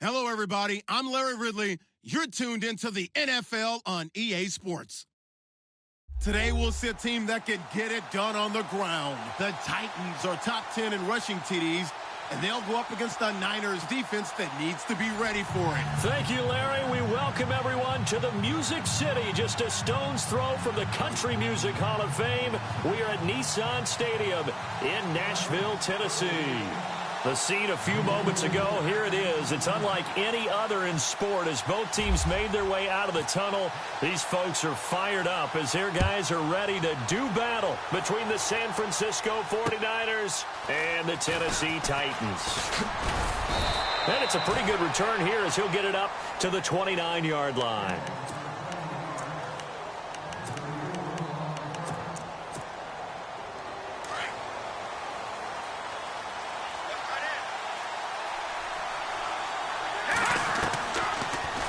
Hello, everybody. I'm Larry Ridley. You're tuned into the NFL on EA Sports. Today, we'll see a team that can get it done on the ground. The Titans are top 10 in rushing TDs, and they'll go up against the Niners defense that needs to be ready for it. Thank you, Larry. We welcome everyone to the Music City, just a stone's throw from the Country Music Hall of Fame. We are at Nissan Stadium in Nashville, Tennessee. The scene a few moments ago, here it is. It's unlike any other in sport as both teams made their way out of the tunnel. These folks are fired up as their guys are ready to do battle between the San Francisco 49ers and the Tennessee Titans. And it's a pretty good return here as he'll get it up to the 29-yard line.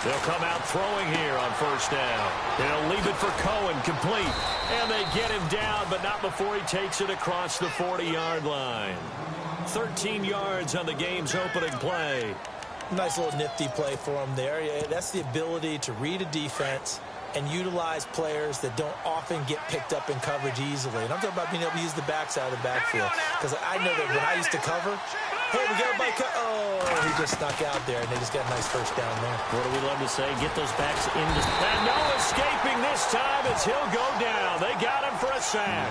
They'll come out throwing here on first down. They'll leave it for Cohen, complete. And they get him down, but not before he takes it across the 40-yard line. 13 yards on the game's opening play. Nice little nifty play for him there. Yeah, that's the ability to read a defense and utilize players that don't often get picked up in coverage easily. And I'm talking about being able to use the backside of the backfield. Because I know that when I used to cover, hey, we got a bike. Oh, he just snuck out there, and they just got a nice first down there. What do we love to say? Get those backs into... And no escaping this time as he'll go down. They got him for a sack.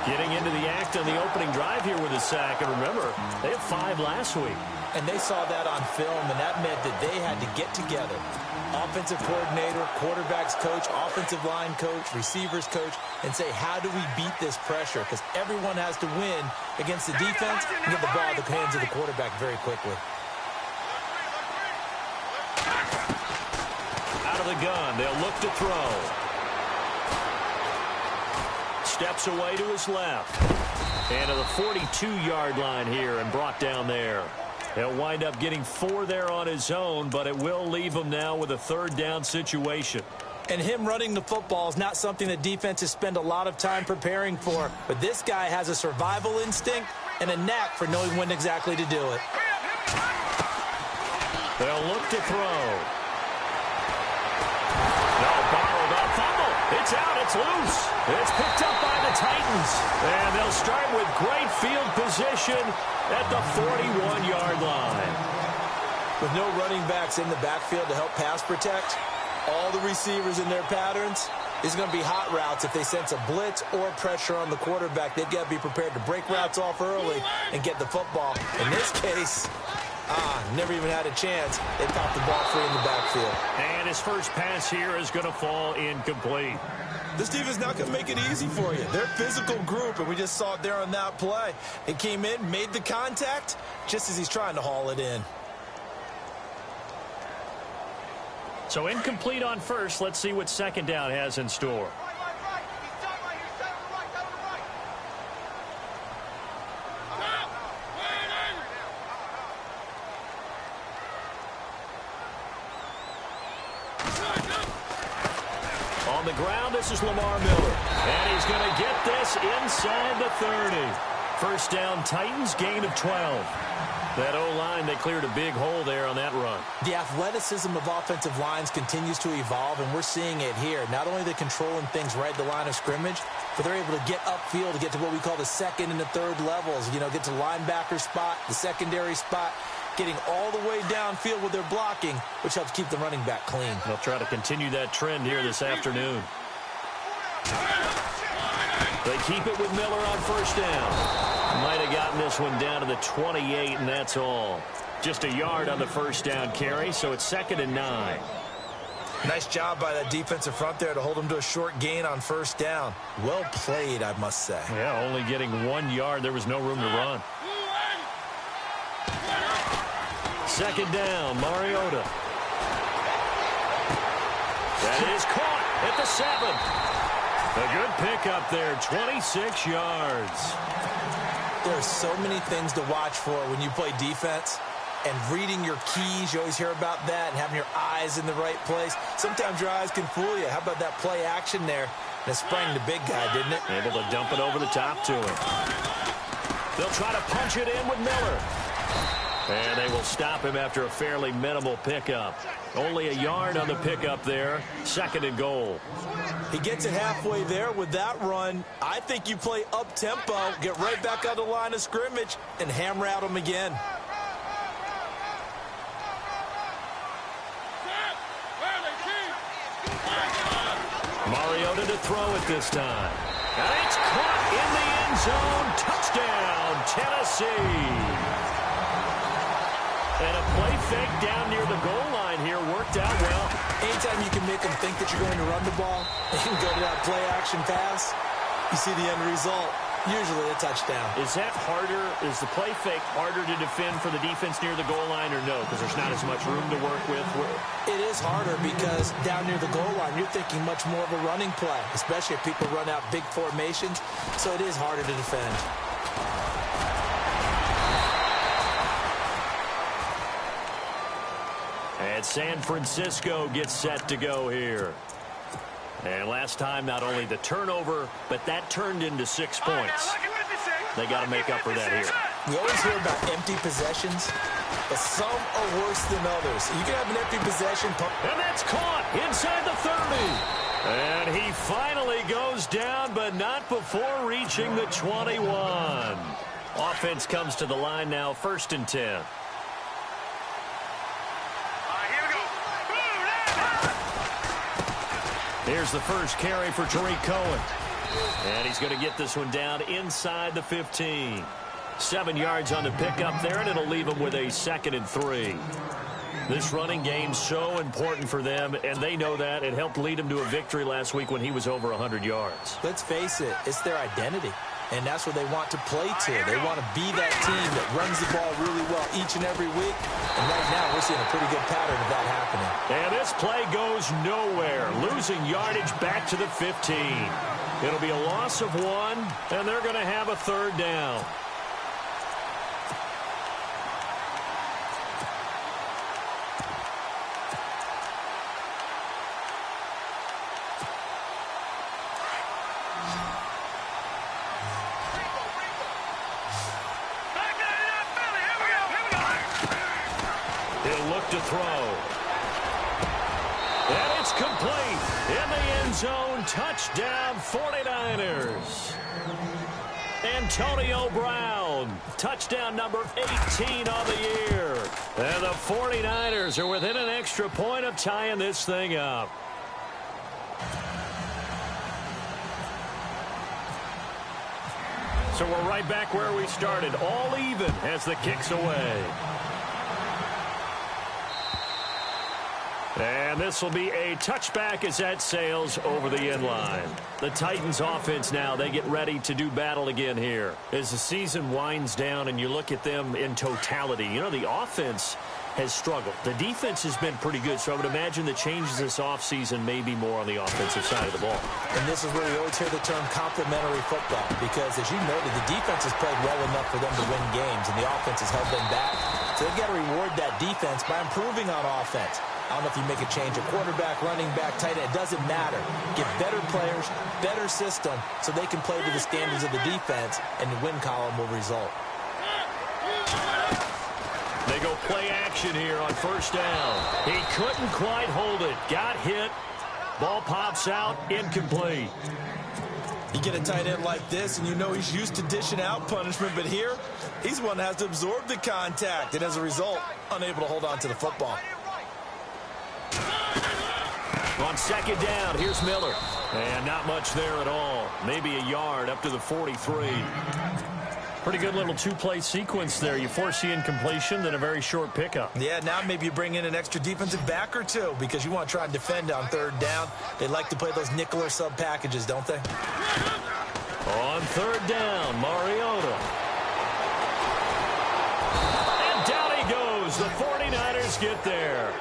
Getting into the act on the opening drive here with a sack. And remember, they had 5 last week. And they saw that on film, and that meant that they had to get together. Offensive coordinator, quarterbacks coach, offensive line coach, receivers coach, and say, how do we beat this pressure? Because everyone has to win against the defense and get the ball in the hands of the quarterback very quickly. Out of the gun, they'll look to throw. Steps away to his left. And to the 42-yard line here and brought down there. He'll wind up getting 4 there on his own, but it will leave him now with a third down situation. And him running the football is not something that defenses spend a lot of time preparing for. But this guy has a survival instinct and a knack for knowing when exactly to do it. They'll look to throw. No, borrowed up, fumble. It's out, it's loose. It's picked up by the Titans. And they'll start with great field position at the 41-yard line. With no running backs in the backfield to help pass protect, all the receivers in their patterns, is going to be hot routes if they sense a blitz or pressure on the quarterback. They've got to be prepared to break routes off early and get the football. In this case, never even had a chance. They popped the ball free in the backfield. And his first pass here is going to fall incomplete. This defense not going to make it easy for you. They're a physical group, and we just saw it there on that play. It came in, made the contact, just as he's trying to haul it in. So incomplete on first. Let's see what second down has in store. On the ground, this is Lamar Miller. And he's going to get this inside the 30. First down, Titans, gain of 12. That O-line, they cleared a big hole there on that run. The athleticism of offensive lines continues to evolve, and we're seeing it here. Not only they're controlling things right at the line of scrimmage, but they're able to get upfield to get to what we call the second and the third levels. You know, get to linebacker spot, the secondary spot, getting all the way downfield with their blocking, which helps keep the running back clean. They'll try to continue that trend here this afternoon. They keep it with Miller on first down. Might have gotten this one down to the 28, and that's all. Just a yard on the first down carry, so it's 2nd and 9. Nice job by that defensive front there to hold him to a short gain on first down. Well played, I must say. Yeah, only getting 1 yard. There was no room to run. 2nd down, Mariota. That is caught at the 7. A good pickup there, 26 yards. There are so many things to watch for when you play defense. And reading your keys, you always hear about that, and having your eyes in the right place. Sometimes your eyes can fool you. How about that play action there? And it sprang the big guy, didn't it? Able to dump it over the top to him. They'll try to punch it in with Miller. And they will stop him after a fairly minimal pickup. Only a yard on the pickup there. 2nd and goal. He gets it halfway there with that run. I think you play up-tempo, get right back on the line of scrimmage, and hammer out him again. Mariota to throw it this time. And it's caught in the end zone. Touchdown, Tennessee. And a play fake down near the goal line here worked out well. Anytime you can make them think that you're going to run the ball and go to that play-action pass, you see the end result, usually a touchdown. Is that harder? Is the play fake harder to defend for the defense near the goal line or no? Because there's not as much room to work with? It is harder because down near the goal line, you're thinking much more of a running play, especially if people run out big formations. So it is harder to defend. And San Francisco gets set to go here. And last time, not only the turnover, but that turned into 6 points. They got to make up for that here. We always hear about empty possessions, but some are worse than others. You can have an empty possession. And that's caught inside the 30. And he finally goes down, but not before reaching the 21. Offense comes to the line now, 1st and 10. Here's the first carry for Tariq Cohen. And he's going to get this one down inside the 15. 7 yards on the pickup there, and it'll leave him with a 2nd and 3. This running game's so important for them, and they know that. It helped lead them to a victory last week when he was over 100 yards. Let's face it, it's their identity. And that's what they want to play to. They want to be that team that runs the ball really well each and every week. And right now, we're seeing a pretty good pattern of that happening. And this play goes nowhere. Losing yardage back to the 15. It'll be a loss of 1, and they're going to have a 3rd down. To throw. And it's complete. In the end zone, touchdown 49ers. Antonio Brown, touchdown number 18 on the year. And the 49ers are within an extra point of tying this thing up. So we're right back where we started, all even as the kick's away. And this will be a touchback as that sails over the end line. The Titans offense now, they get ready to do battle again here. As the season winds down and you look at them in totality, you know, the offense has struggled. The defense has been pretty good, so I would imagine the changes this offseason may be more on the offensive side of the ball. And this is where we always hear the term complementary football, because as you noted, the defense has played well enough for them to win games, and the offense has held them back. So they've got to reward that defense by improving on offense. I don't know if you make a change of quarterback, running back, tight end. It doesn't matter. Get better players, better system, so they can play to the standards of the defense, and the win column will result. They go play action here on 1st down. He couldn't quite hold it. Got hit. Ball pops out. Incomplete. You get a tight end like this, and you know he's used to dishing out punishment, but here, he's one that has to absorb the contact, and as a result, unable to hold on to the football. On 2nd down, here's Miller. And not much there at all. Maybe a yard up to the 43. Pretty good little 2-play sequence there. You force the incompletion, then a very short pickup. Yeah, now maybe you bring in an extra defensive back or two because you want to try and defend on 3rd down. They like to play those nickel or sub packages, don't they? On 3rd down, Mariota. And down he goes. The 49ers get there.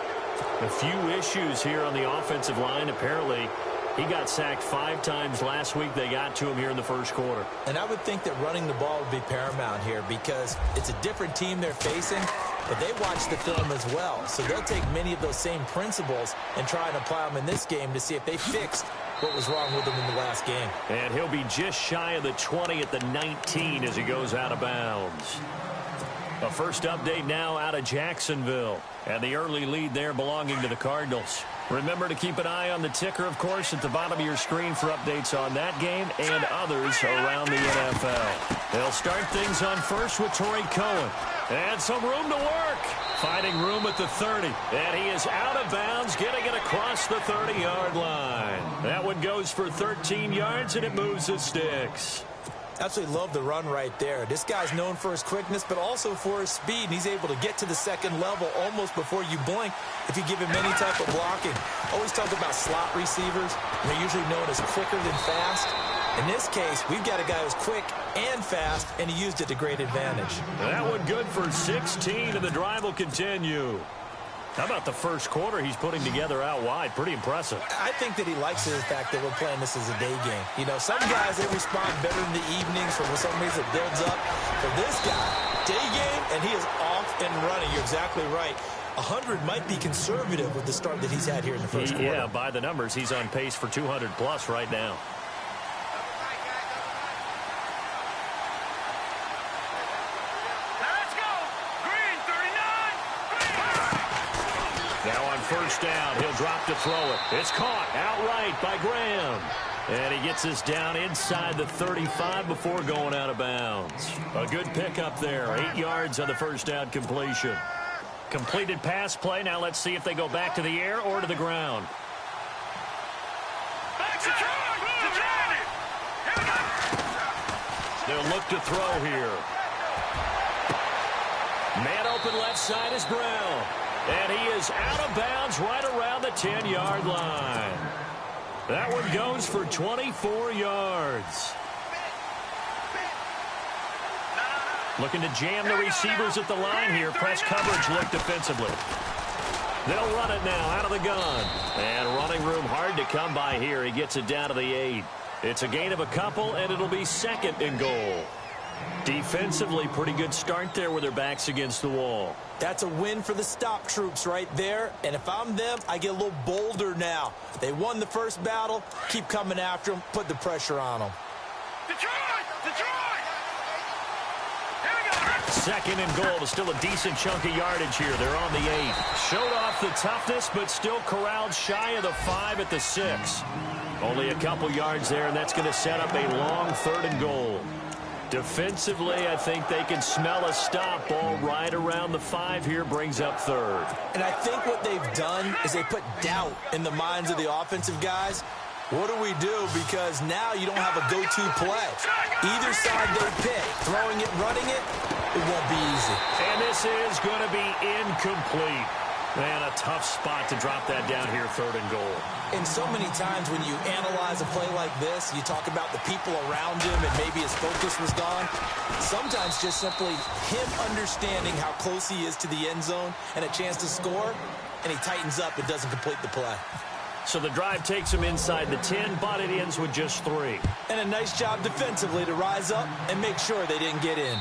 A few issues here on the offensive line. Apparently, he got sacked 5 times last week. They got to him here in the 1st quarter. And I would think that running the ball would be paramount here because it's a different team they're facing, but they watch the film as well. So they'll take many of those same principles and try and apply them in this game to see if they fixed what was wrong with them in the last game. And he'll be just shy of the 20 at the 19 as he goes out of bounds. A first update now out of Jacksonville. And the early lead there belonging to the Cardinals. Remember to keep an eye on the ticker, of course, at the bottom of your screen for updates on that game and others around the NFL. They'll start things on first with Torrey Cohen. And some room to work. Finding room at the 30. And he is out of bounds, getting it across the 30-yard line. That one goes for 13 yards, and it moves the sticks. Absolutely love the run right there. This guy's known for his quickness, but also for his speed. And he's able to get to the second level almost before you blink if you give him any type of blocking. Always talk about slot receivers. They're usually known as quicker than fast. In this case, we've got a guy who's quick and fast, and he used it to great advantage. That one good for 16, and the drive will continue. How about the first quarter he's putting together out wide? Pretty impressive. I think that he likes the fact that we're playing this as a day game. You know, some guys, they respond better in the evenings for some reason it builds up. For this guy, day game, and he is off and running. You're exactly right. 100 might be conservative with the start that he's had here in the first quarter. Yeah, by the numbers, he's on pace for 200-plus right now. First down, he'll drop to throw it. It's caught outright by Graham. And he gets us down inside the 35 before going out of bounds. A good pickup there. 8 yards on the first down completion. Completed pass play. Now let's see if they go back to the air or to the ground. They'll look to throw here. Man open left side is Brown. And he is out of bounds right around the 10-yard line. That one goes for 24 yards. Looking to jam the receivers at the line here. Press coverage look defensively. They'll run it now out of the gun. And running room hard to come by here. He gets it down to the 8. It's a gain of a couple, and it'll be second and goal. Defensively, pretty good start there with their backs against the wall. That's a win for the stop troops right there. And if I'm them, I get a little bolder now. They won the first battle. Keep coming after them. Put the pressure on them. Detroit! Detroit! Here we go! Second and goal. Still a decent chunk of yardage here. They're on the 8. Showed off the toughness, but still corralled shy of the 5 at the 6. Only a couple yards there, and that's going to set up a long third and goal. Defensively, I think they can smell a stop. Ball right around the 5 here, brings up third. And I think what they've done is they put doubt in the minds of the offensive guys. What do we do? Because now you don't have a go-to play. Either side they pick, throwing it, running it, it won't be easy. And this is going to be incomplete. Man, a tough spot to drop that down here, third and goal. And so many times when you analyze a play like this, you talk about the people around him and maybe his focus was gone. Sometimes just simply him understanding how close he is to the end zone and a chance to score, and he tightens up and doesn't complete the play. So the drive takes him inside the 10, but it ends with just 3. And a nice job defensively to rise up and make sure they didn't get in.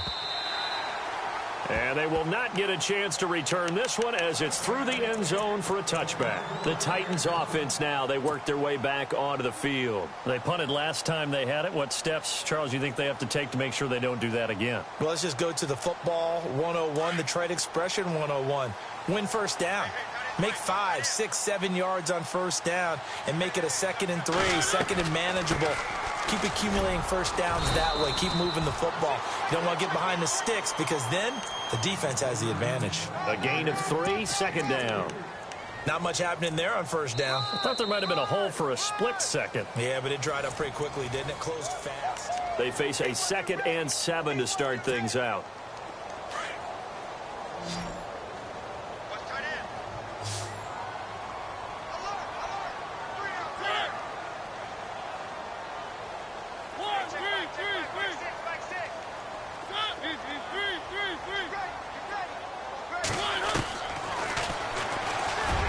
And they will not get a chance to return this one as it's through the end zone for a touchback. The Titans offense now, they work their way back onto the field. They punted last time they had it. What steps, Charles, you think they have to take to make sure they don't do that again? Well, let's just go to the football 101, the trade expression 101. Win first down. Make 5, 6, 7 yards on first down and make it a 2nd and 3, second and manageable. Keep accumulating first downs that way. Keep moving the football. You don't want to get behind the sticks because then the defense has the advantage. A gain of 3, second down. Not much happening there on first down. I thought there might have been a hole for a split second. Yeah, but it dried up pretty quickly, didn't it? Closed fast. They face a 2nd and 7 to start things out.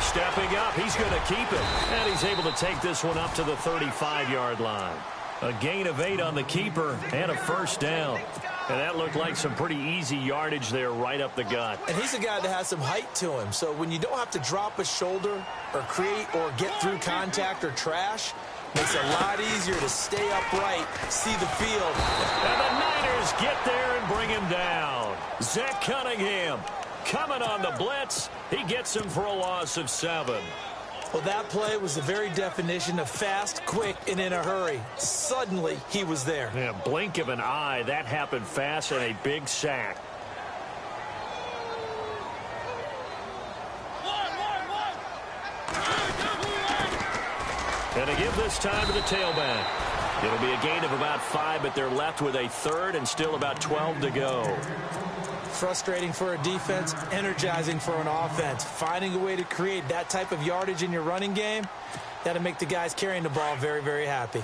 Stepping up, he's going to keep it. And he's able to take this one up to the 35-yard line. A gain of 8 on the keeper and a first down. And that looked like some pretty easy yardage there right up the gut. And he's a guy that has some height to him. So when you don't have to drop a shoulder or create or get through contact or trash, makes it a lot easier to stay upright, see the field. And the Niners get there and bring him down. Zach Cunningham coming on the blitz. He gets him for a loss of 7. Well, that play was the very definition of fast, quick, and in a hurry. Suddenly, he was there. Yeah, blink of an eye. That happened fast and a big sack. And to give this time to the tailback. It'll be a gain of about 5, but they're left with a third and still about 12 to go. Frustrating for a defense, energizing for an offense. Finding a way to create that type of yardage in your running game, that'll make the guys carrying the ball very, very happy.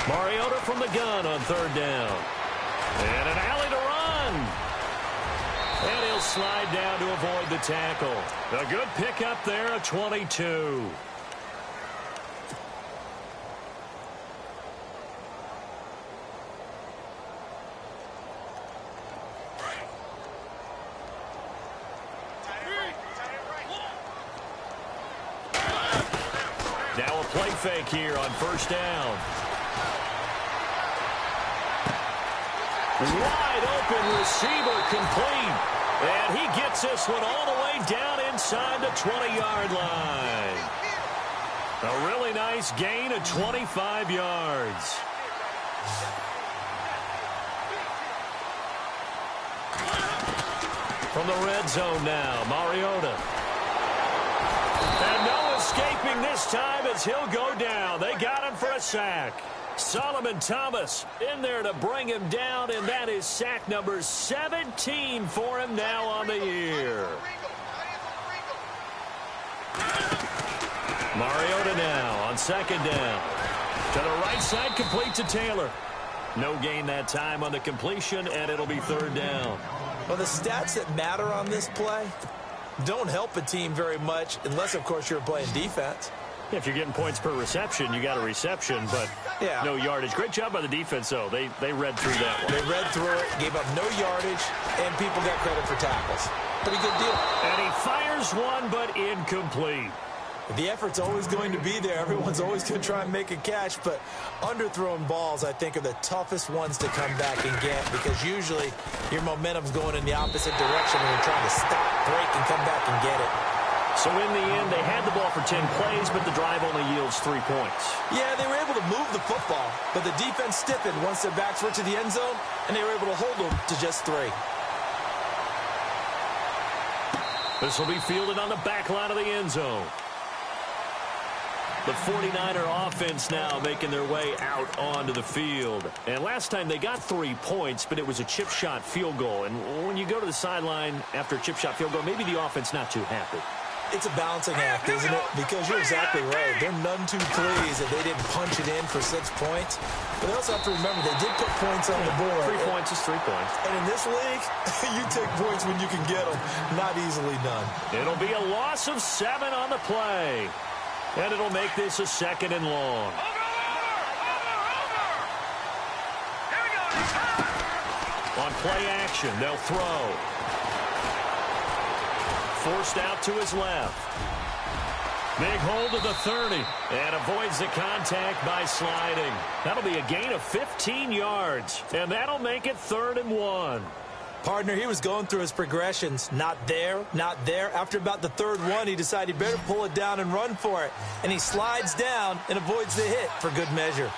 Mariota from the gun on 3rd down. And an alley to run. And he'll slide down to avoid the tackle. A good pickup there, a 22. Now a play fake here on 1st down. Wide open receiver complete. And he gets this one all the way down inside the 20-yard line. A really nice gain of 25 yards. From the red zone now, Mariota. And no escaping this time as he'll go down. They got him for a sack. Solomon Thomas in there to bring him down, and that is sack number 17 for him now on the year. Mariota now on 2nd down. To the right side, complete to Taylor. No gain that time on the completion, and it'll be 3rd down. Well, the stats that matter on this play don't help a team very much unless, of course, you're playing defense. If you're getting points per reception, you got a reception, but no yardage. Great job by the defense, though. They read through that one. They read through it, gave up no yardage, and people got credit for tackles. Pretty good deal. And he fires one, but incomplete. The effort's always going to be there. Everyone's always going to try and make a catch, but underthrown balls, I think, are the toughest ones to come back and get because usually your momentum's going in the opposite direction when you're trying to stop, break, and come back and get it. So in the end, they had the ball for 10 plays, but the drive only yields 3 points. Yeah, they were able to move the football, but the defense stiffened once their backs were to the end zone, and they were able to hold them to just 3. This will be fielded on the back line of the end zone. The 49er offense now making their way out onto the field. And last time they got 3 points, but it was a chip shot field goal. And when you go to the sideline after a chip shot field goal, maybe the offense not too happy. It's a balancing act, isn't it? Because you're exactly right. They're none too pleased that they didn't punch it in for 6 points. But they also have to remember they did put points on the board. 3 points is 3 points. And in this league, you take points when you can get them. Not easily done. It'll be a loss of 7 on the play. And it'll make this a 2nd and long. On play action, they'll throw. Forced out to his left. Big hold of the 30. And avoids the contact by sliding. That'll be a gain of 15 yards. And that'll make it 3rd and 1. Partner, he was going through his progressions. Not there, not there. After about the 3rd one, he decided he better pull it down and run for it. And he slides down and avoids the hit for good measure.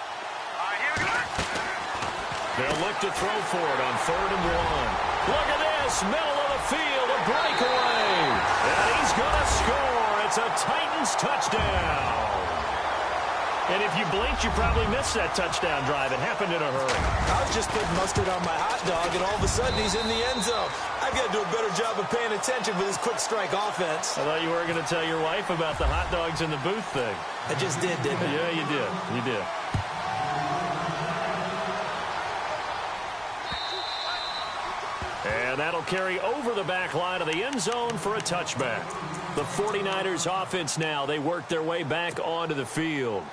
They'll look to throw for it on 3rd and 1. Look at this, middle of the field, a breakaway. And he's going to score. It's a Titans touchdown. And if you blinked, you probably missed that touchdown drive. It happened in a hurry. I was just putting mustard on my hot dog, and all of a sudden he's in the end zone. I've got to do a better job of paying attention for this quick strike offense. I thought you were going to tell your wife about the hot dogs in the booth thing. I just did, didn't I? Yeah, you did. You did. And that'll carry over the back line of the end zone for a touchback. The 49ers offense now, they work their way back onto the field.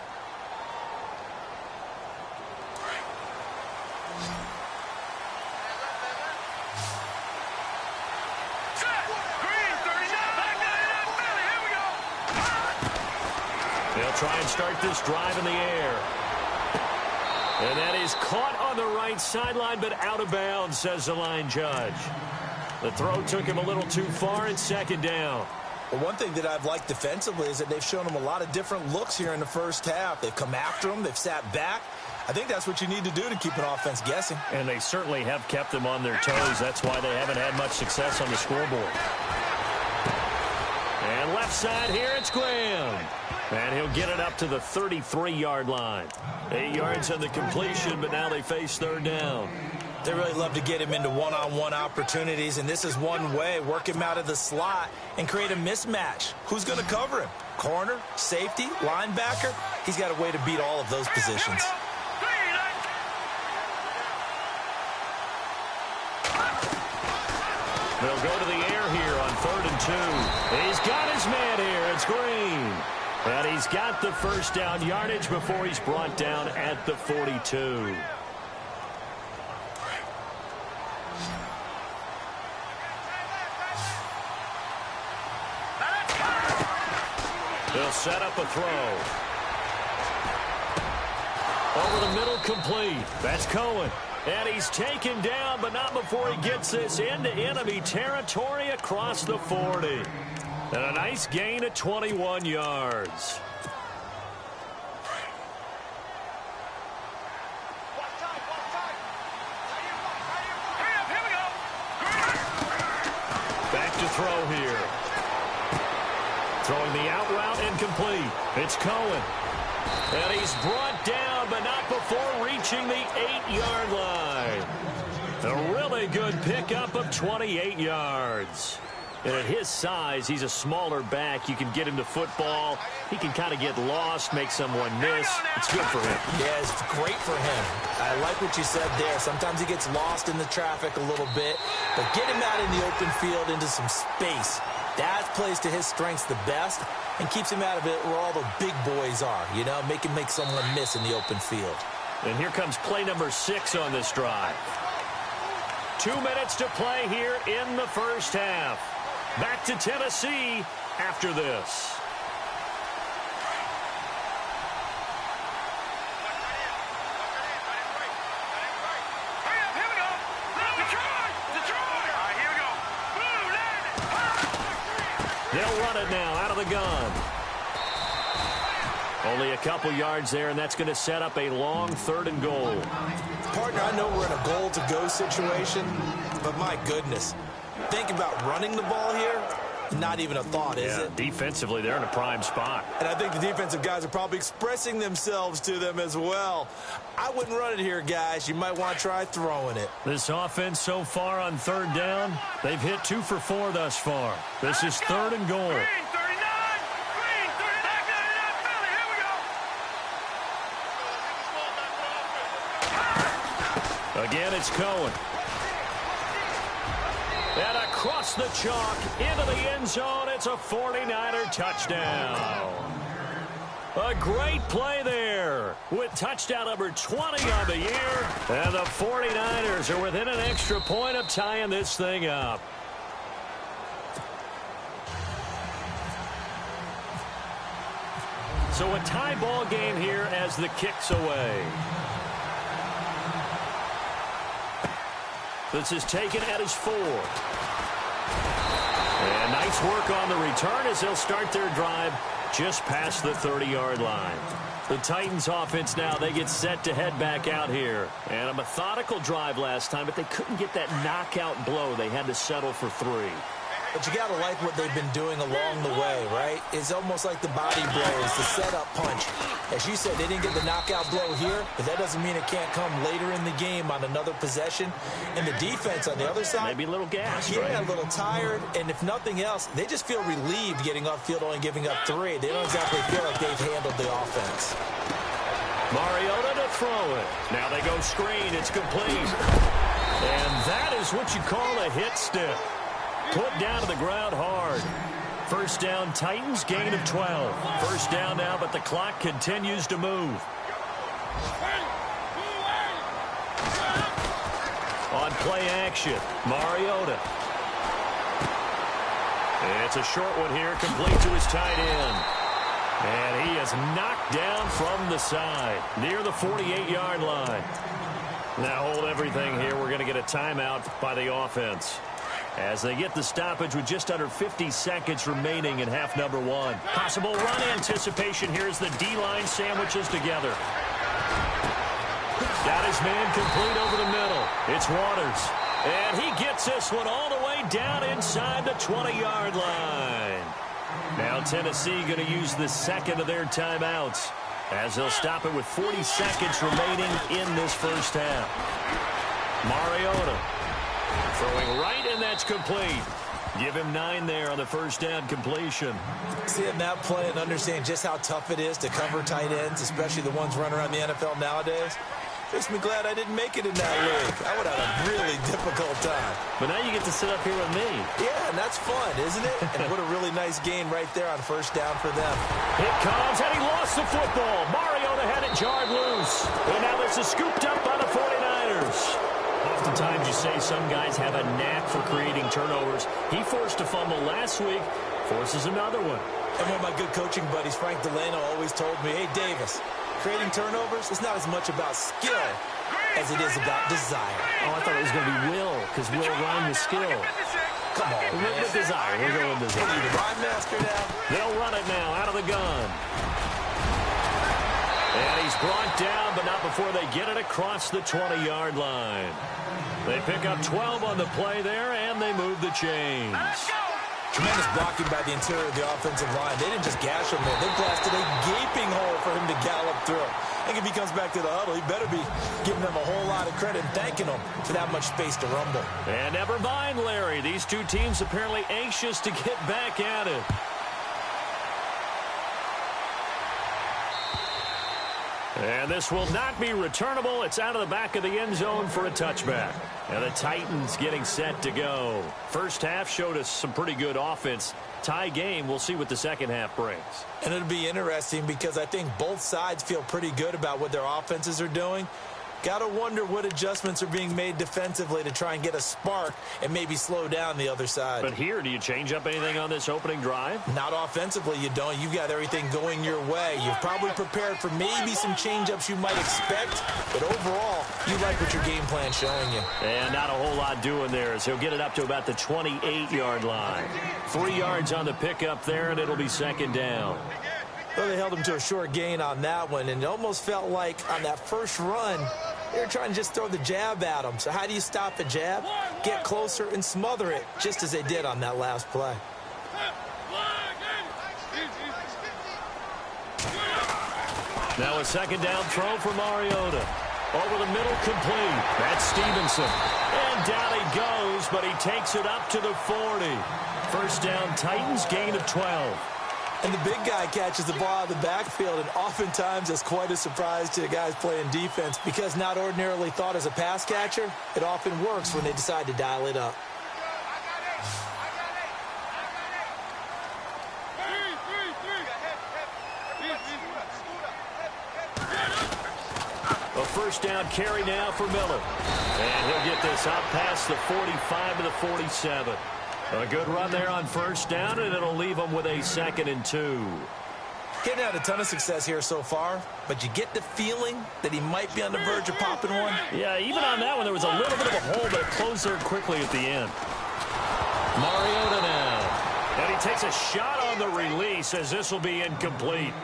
try and start this drive in the air. And that is caught on the right sideline, but out of bounds, says the line judge. The throw took him a little too far, and second down. Well, one thing that I've liked defensively is that they've shown him a lot of different looks here in the first half. They've come after him. They've sat back. I think that's what you need to do to keep an offense guessing. And they certainly have kept them on their toes. That's why they haven't had much success on the scoreboard. And left side here, it's Graham. And he'll get it up to the 33-yard line. 8 yards on the completion, but now they face third down. They really love to get him into one-on-one opportunities, and this is one way. Work him out of the slot and create a mismatch. Who's going to cover him? Corner, safety, linebacker? He's got a way to beat all of those positions. They'll go to the air here on 3rd and 2. He's got his man here. It's Green. And he's got the first down yardage before he's brought down at the 42. They'll set up a throw. Over the middle, complete. That's Cohen. And he's taken down, but not before he gets this into enemy territory across the 40. And a nice gain of 21 yards. Back to throw here. Throwing the out route incomplete. It's Cohen. And he's brought down, but not before reaching the 8-yard line. A really good pickup of 28 yards. And at his size, he's a smaller back. You can get him to football. He can kind of get lost, make someone miss. It's good for him. Yeah, it's great for him. I like what you said there. Sometimes he gets lost in the traffic a little bit, but get him out in the open field into some space. That plays to his strengths the best and keeps him out of it where all the big boys are, you know, make someone miss in the open field. And here comes play number 6 on this drive. 2 minutes to play here in the first half. Back to Tennessee after this. They'll run it now out of the gun. Only a couple yards there, and that's going to set up a long 3rd and goal. Partner, I know we're in a goal-to-go situation, but my goodness. Think about running the ball here. Not even a thought, is it? Defensively, they're in a prime spot. And I think the defensive guys are probably expressing themselves to them as well. I wouldn't run it here, guys. You might want to try throwing it. This offense so far on 3rd down, they've hit 2 for 4 thus far. This is 3rd and goal. Green, 39. Green, 39. Here we go. Again, it's Cohen. And across the chalk, into the end zone, it's a 49er touchdown. A great play there with touchdown number 20 on the year. And the 49ers are within an extra point of tying this thing up. So a tie ball game here as the kick's away. This is taken at his 4. And nice work on the return as they'll start their drive just past the 30-yard line. The Titans offense now, they get set to head back out here. And a methodical drive last time, but they couldn't get that knockout blow. They had to settle for 3. But you got to like what they've been doing along the way, right? It's almost like the body blows, the setup punch. As you said, they didn't get the knockout blow here, but that doesn't mean it can't come later in the game on another possession. And the defense on the other side, maybe a little gas, yeah, right? A little tired. And if nothing else, they just feel relieved getting off field, only giving up 3. They don't exactly feel like they've handled the offense. Mariota to throw it. Now they go screen. It's complete. And that is what you call a hit stick. Put down to the ground hard. First down, Titans, gain of 12. First down now, but the clock continues to move. On play action, Mariota. It's a short one here, complete to his tight end. And he is knocked down from the side, near the 48-yard line. Now hold everything here. We're going to get a timeout by the offense, as they get the stoppage with just under 50 seconds remaining in half number one. Possible run anticipation here as the D-line sandwiches together. Got his man complete over the middle. It's Waters. And he gets this one all the way down inside the 20-yard line. Now Tennessee going to use the second of their timeouts, as they'll stop it with 40 seconds remaining in this first half. Mariota throwing right, and that's complete. Give him 9 there on the first down completion. Seeing that play and understand just how tough it is to cover tight ends, especially the ones running around the NFL nowadays, makes me glad I didn't make it in that league. I would have a really difficult time. But now you get to sit up here with me. Yeah, and that's fun, isn't it? And what a really nice gain right there on first down for them. It comes, and he lost the football. Mariota had it jarred loose. And now this is scooped up by the 49ers. Oftentimes you say some guys have a knack for creating turnovers. He forced a fumble last week, forces another one. And one of my good coaching buddies, Frank Delano, always told me, hey, Davis, creating turnovers is not as much about skill as it is about desire. Oh, I thought it was going to be will, because will rhyme with skill. Come on, man. With desire. We're going with desire. Are you the rhyme master now? They'll run it now out of the gun. And he's brought down, but not before they get it across the 20-yard line. They pick up 12 on the play there, and they move the chains. Tremendous blocking by the interior of the offensive line. They didn't just gash him there. They blasted a gaping hole for him to gallop through. I think if he comes back to the huddle, he better be giving them a whole lot of credit and thanking them for that much space to rumble. And never mind, Larry. These two teams apparently anxious to get back at it. And this will not be returnable. It's out of the back of the end zone for a touchback. And the Titans getting set to go. First half showed us some pretty good offense. Tie game. We'll see what the second half brings. And it'll be interesting because I think both sides feel pretty good about what their offenses are doing. Got to wonder what adjustments are being made defensively to try and get a spark and maybe slow down the other side. But here, do you change up anything on this opening drive? Not offensively, you don't. You've got everything going your way. You've probably prepared for maybe some change-ups you might expect, but overall, you like what your game plan's showing you. And not a whole lot doing there, as he'll get it up to about the 28-yard line. 3 yards on the pickup there, and it'll be second down. Well, they held him to a short gain on that one, and it almost felt like on that first run, they were trying to just throw the jab at him. So how do you stop the jab? Get closer and smother it, just as they did on that last play. Now a second down throw for Mariota. Over the middle, complete. That's Stevenson. And down he goes, but he takes it up to the 40. First down, Titans, gain of 12. And the big guy catches the ball out of the backfield, and oftentimes that's quite a surprise to the guys playing defense because not ordinarily thought as a pass catcher, it often works when they decide to dial it up. A first down carry now for Miller. And he'll get this out past the 45 to the 47. A good run there on first down, and it'll leave them with a 2nd and 2. Getting had a ton of success here so far, but you get the feeling that he might be on the verge of popping one. Yeah, even on that one, there was a little bit of a hole, but it closed there quickly at the end. Mariota now. And he takes a shot on the release, as this will be incomplete.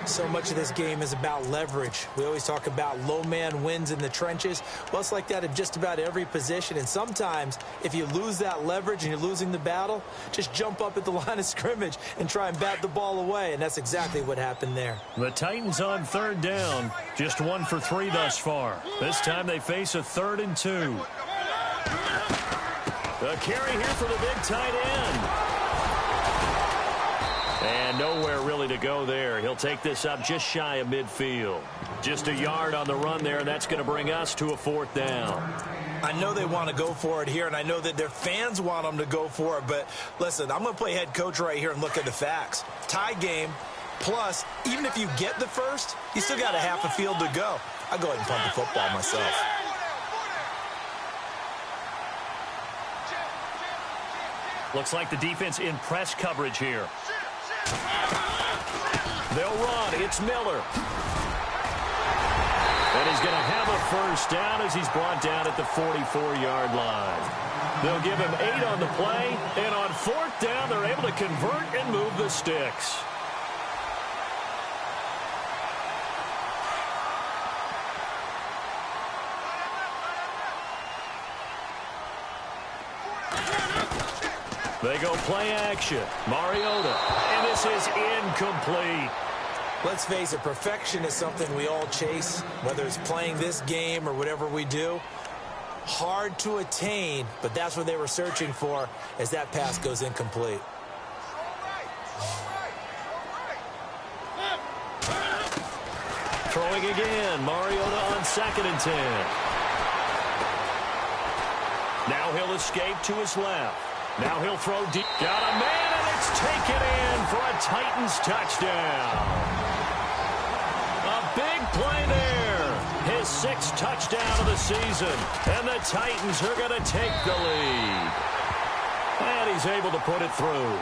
So much of this game is about leverage. We always talk about low man wins in the trenches. Well, it's like that in just about every position. And sometimes, if you lose that leverage and you're losing the battle, just jump up at the line of scrimmage and try and bat the ball away. And that's exactly what happened there. The Titans on third down. Just 1 for 3 thus far. This time they face a 3rd and 2. The carry here for the big tight end. And nowhere really to go there. He'll take this up just shy of midfield. Just a yard on the run there, and that's going to bring us to a 4th down. I know they want to go for it here, and I know that their fans want them to go for it. But listen, I'm going to play head coach right here and look at the facts. Tie game, plus, even if you get the first, you still got a half a field to go. I'll go ahead and punt the football myself. Looks like the defense in press coverage here. They'll run. It's Miller. And he's going to have a first down as he's brought down at the 44-yard line. They'll give him 8 on the play, and on 4th down, they're able to convert and move the sticks. They go play action. Mariota, and this is incomplete. Let's face it, perfection is something we all chase, whether it's playing this game or whatever we do. Hard to attain, but that's what they were searching for as that pass goes incomplete. Throwing again, Mariota on 2nd and 10. Now he'll escape to his left. Now he'll throw deep. Got a man, and it's taken in for a Titans touchdown. A big play there. His 6th touchdown of the season. And the Titans are going to take the lead. And he's able to put it through.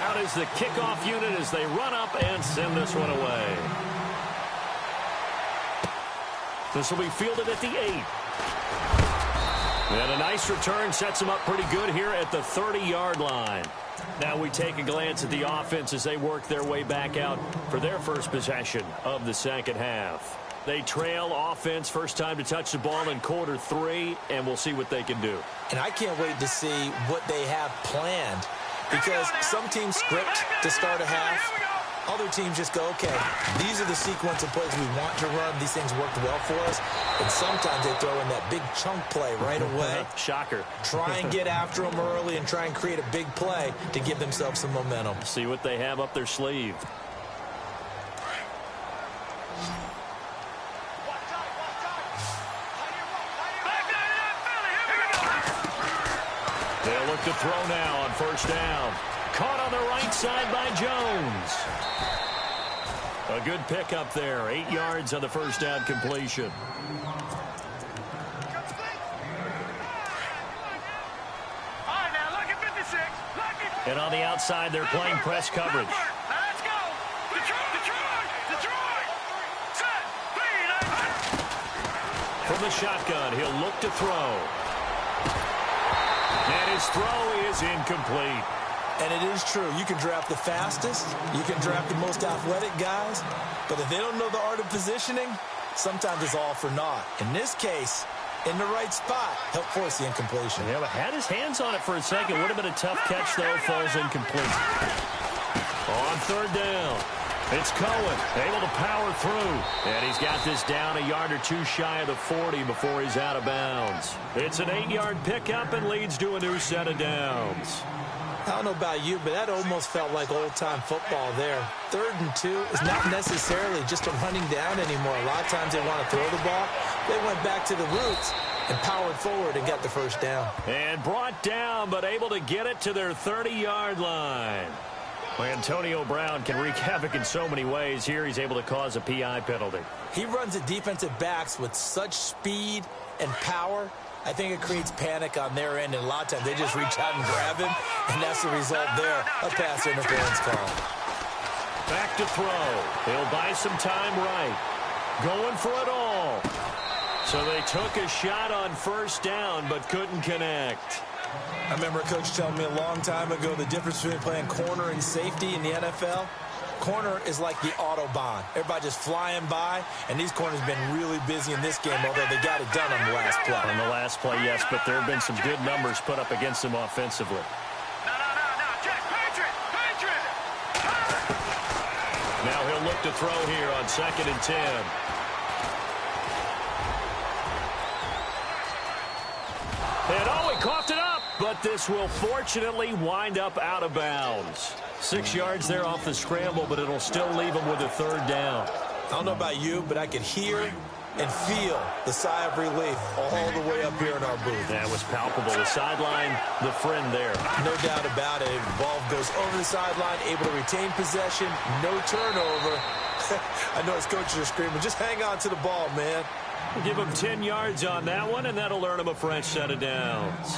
Out is the kickoff unit as they run up and send this one away. This will be fielded at the 8. And a nice return sets them up pretty good here at the 30-yard line. Now we take a glance at the offense as they work their way back out for their first possession of the second half. They trail offense, first time to touch the ball in quarter 3, and we'll see what they can do. And I can't wait to see what they have planned, because some teams script to start a half. Other teams just go, okay, these are the sequence of plays we want to run. These things worked well for us. And sometimes they throw in that big chunk play right away. Shocker. Try and get after them early and try and create a big play to give themselves some momentum. See what they have up their sleeve. They'll look to throw now on first down. Caught on the right side by Jones. A good pickup there. 8 yards on the first down completion. And on the outside, they're playing press coverage. Let's go. Detroit. Set. From the shotgun, he'll look to throw. And his throw is incomplete. And it is true. You can draft the fastest. You can draft the most athletic guys. But if they don't know the art of positioning, sometimes it's all for naught. In this case, in the right spot, help force the incompletion. Yeah, but had his hands on it for a second. Would have been a tough catch, though. Falls incomplete. On third down, it's Cohen able to power through. And he's got this down a yard or two shy of the 40 before he's out of bounds. It's an 8-yard pickup and leads to a new set of downs. I don't know about you, but that almost felt like old-time football there. 3rd and 2 is not necessarily just a running down anymore. A lot of times they want to throw the ball. They went back to the roots and powered forward and got the first down. And brought down, but able to get it to their 30-yard line. Antonio Brown can wreak havoc in so many ways. Here he's able to cause a PI penalty. He runs at defensive backs with such speed and power. I think it creates panic on their end, and a lot of times they just reach out and grab him, and that's the result there, a pass interference call. Back to throw. He'll buy some time right. Going for it all. So they took a shot on first down, but couldn't connect. I remember a coach telling me a long time ago the difference between playing corner and safety in the NFL. Corner is like the Autobahn. Everybody just flying by, and these corners have been really busy in this game, although they got it done on the last play. On the last play, yes, but there have been some good numbers put up against them offensively. No. Jack, Patriot. Now he'll look to throw here on 2nd and 10. And he coughed it up, but this will fortunately wind up out of bounds. 6 yards there off the scramble, but it'll still leave him with a 3rd down. I don't know about you, but I could hear and feel the sigh of relief all the way up here in our booth. That was palpable. The sideline, the friend there. No doubt about it. The ball goes over the sideline, able to retain possession, no turnover. I know his coaches are screaming, just hang on to the ball, man. We'll give him 10 yards on that one, and that'll earn him a fresh set of downs.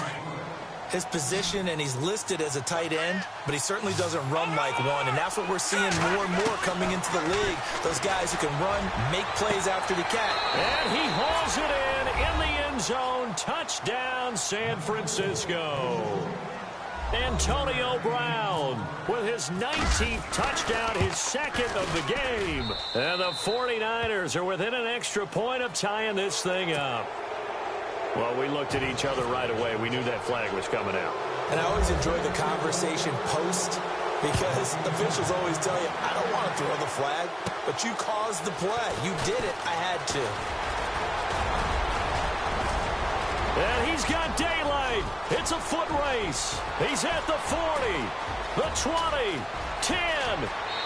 his position, and he's listed as a tight end, but he certainly doesn't run like one, and that's what we're seeing more and more coming into the league. Those guys who can run, make plays after the catch. And he hauls it in the end zone. Touchdown, San Francisco. Antonio Brown with his 19th touchdown, his second of the game. And the 49ers are within an extra point of tying this thing up. Well, we looked at each other right away. We knew that flag was coming out. And I always enjoy the conversation post, because officials always tell you, I don't want to throw the flag, but you caused the play. You did it. I had to. And he's got daylight. It's a foot race. He's at the 40, the 20, 10.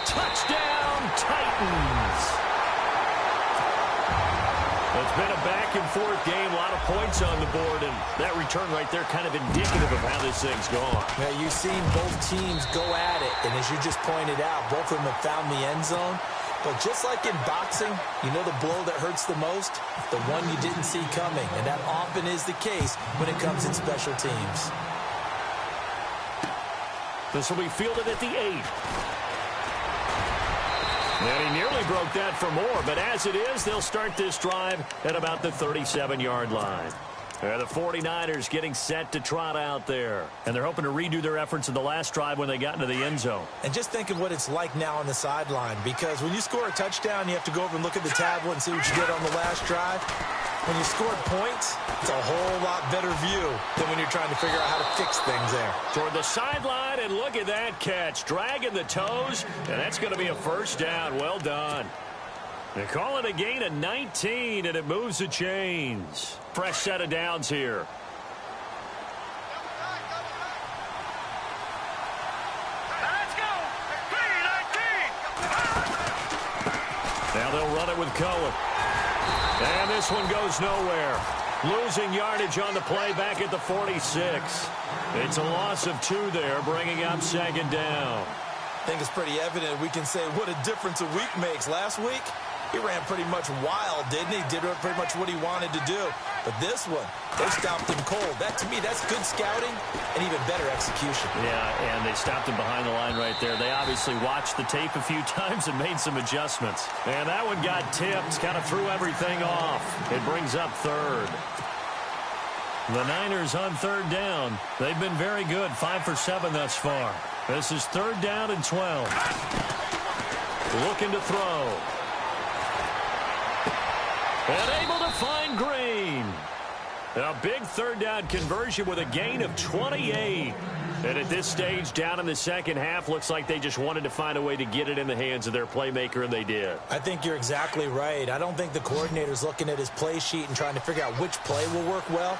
Touchdown, Titans. It's been a back-and-forth game, a lot of points on the board, and that return right there kind of indicative of how this thing's gone. Yeah, you've seen both teams go at it, and as you just pointed out, both of them have found the end zone. But just like in boxing, you know the blow that hurts the most? The one you didn't see coming, and that often is the case when it comes in special teams. This will be fielded at the 8. And he nearly broke that for more, but as it is, they'll start this drive at about the 37-yard line. The 49ers getting set to trot out there. And they're hoping to redo their efforts in the last drive when they got into the end zone. And just think of what it's like now on the sideline, because when you score a touchdown, you have to go over and look at the tablet and see what you did on the last drive. When you scored points, it's a whole lot better view than when you're trying to figure out how to fix things there. Toward the sideline, and look at that catch. Dragging the toes, and that's going to be a first down. Well done. They call it a gain of 19, and it moves the chains. Fresh set of downs here. Let's go. 3-19. Now they'll run it with Cohen. And this one goes nowhere. Losing yardage on the play back at the 46. It's a loss of 2 there, bringing up second down. I think it's pretty evident we can say what a difference a week makes. Last week, he ran pretty much wild, didn't he? Did pretty much what he wanted to do. But this one, they stopped him cold. That, to me, that's good scouting and even better execution. Yeah, and they stopped him behind the line right there. They obviously watched the tape a few times and made some adjustments. And that one got tipped, kind of threw everything off. It brings up third. The Niners on third down. They've been very good, 5 for 7 thus far. This is third down and 12. Looking to throw. And able to find Green. A big third down conversion with a gain of 28. And at this stage, down in the second half, looks like they just wanted to find a way to get it in the hands of their playmaker, and they did. I think you're exactly right. I don't think the coordinator's looking at his play sheet and trying to figure out which play will work well.